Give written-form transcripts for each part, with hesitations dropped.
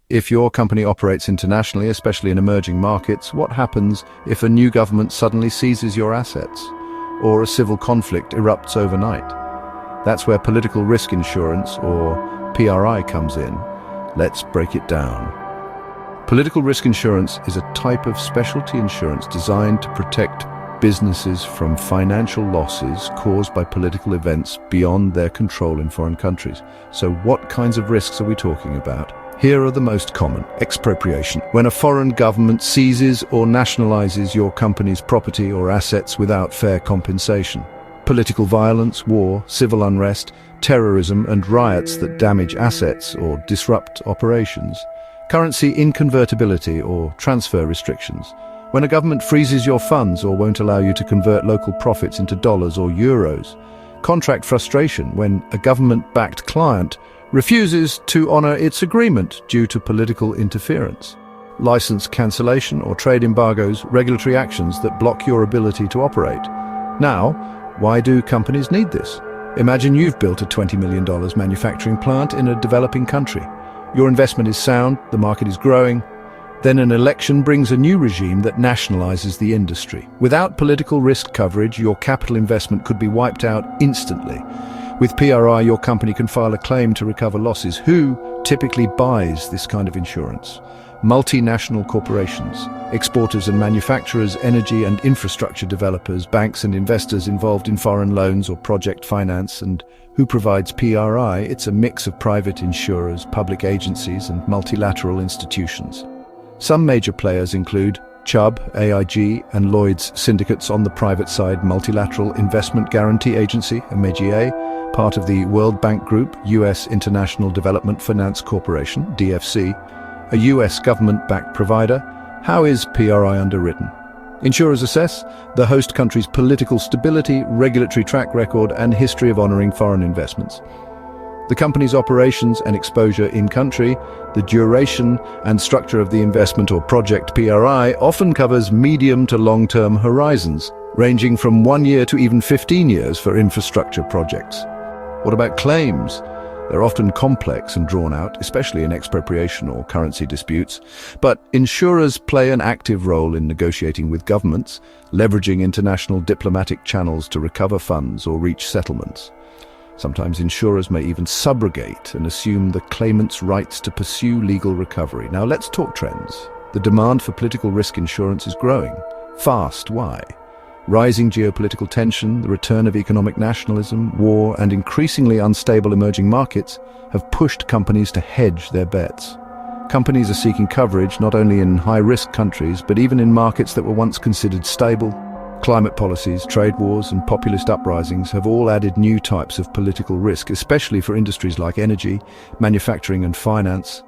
If your company operates internationally, especially in emerging markets, what happens if a new government suddenly seizes your assets? Or a civil conflict erupts overnight? That's where political risk insurance, or PRI, comes in. Let's break it down. Political risk insurance is a type of specialty insurance designed to protect businesses from financial losses caused by political events beyond their control in foreign countries. So what kinds of risks are we talking about? Here are the most common. Expropriation. When a foreign government seizes or nationalizes your company's property or assets without fair compensation. Political violence, war, civil unrest, terrorism and riots that damage assets or disrupt operations. Currency inconvertibility or transfer restrictions. When a government freezes your funds or won't allow you to convert local profits into dollars or euros. Contract frustration, when a government-backed client refuses to honor its agreement due to political interference. License cancellation or trade embargoes, regulatory actions that block your ability to operate. Now, why do companies need this? Imagine you've built a $20 million manufacturing plant in a developing country. Your investment is sound, the market is growing. Then an election brings a new regime that nationalizes the industry. Without political risk coverage, your capital investment could be wiped out instantly. With PRI, your company can file a claim to recover losses. Who typically buys this kind of insurance? Multinational corporations, exporters and manufacturers, energy and infrastructure developers, banks and investors involved in foreign loans or project finance. And who provides PRI? It's a mix of private insurers, public agencies and multilateral institutions. Some major players include Chubb, AIG and Lloyd's syndicates on the private side, Multilateral Investment Guarantee Agency, MAGA, part of the World Bank Group, US International Development Finance Corporation, DFC, a US government-backed provider. How is PRI underwritten? Insurers assess the host country's political stability, regulatory track record, and history of honoring foreign investments. The company's operations and exposure in country, the duration and structure of the investment or project. PRI often covers medium to long-term horizons, ranging from 1 year to even 15 years for infrastructure projects. What about claims? They're often complex and drawn out, especially in expropriation or currency disputes. But insurers play an active role in negotiating with governments, leveraging international diplomatic channels to recover funds or reach settlements. Sometimes insurers may even subrogate and assume the claimant's rights to pursue legal recovery. Now let's talk trends. The demand for political risk insurance is growing. Fast. Why? Rising geopolitical tension, the return of economic nationalism, war, and increasingly unstable emerging markets have pushed companies to hedge their bets. Companies are seeking coverage not only in high-risk countries, but even in markets that were once considered stable. Climate policies, trade wars, and populist uprisings have all added new types of political risk, especially for industries like energy, manufacturing, and finance.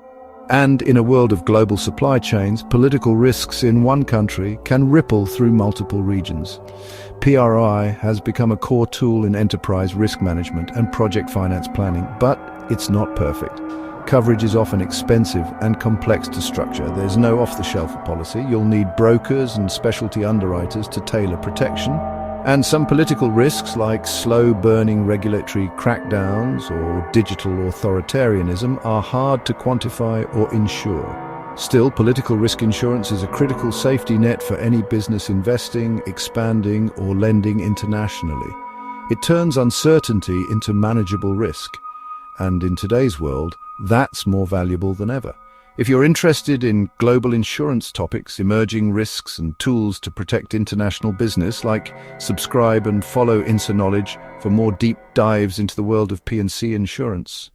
And in a world of global supply chains, political risks in one country can ripple through multiple regions. PRI has become a core tool in enterprise risk management and project finance planning, but it's not perfect. Coverage is often expensive and complex to structure. There's no off-the-shelf policy. You'll need brokers and specialty underwriters to tailor protection. And some political risks like slow-burning regulatory crackdowns or digital authoritarianism are hard to quantify or insure. Still, political risk insurance is a critical safety net for any business investing, expanding, or lending internationally. It turns uncertainty into manageable risk. And in today's world, that's more valuable than ever. If you're interested in global insurance topics, emerging risks, and tools to protect international business, subscribe and follow Insa Knowledge for more deep dives into the world of P&C insurance.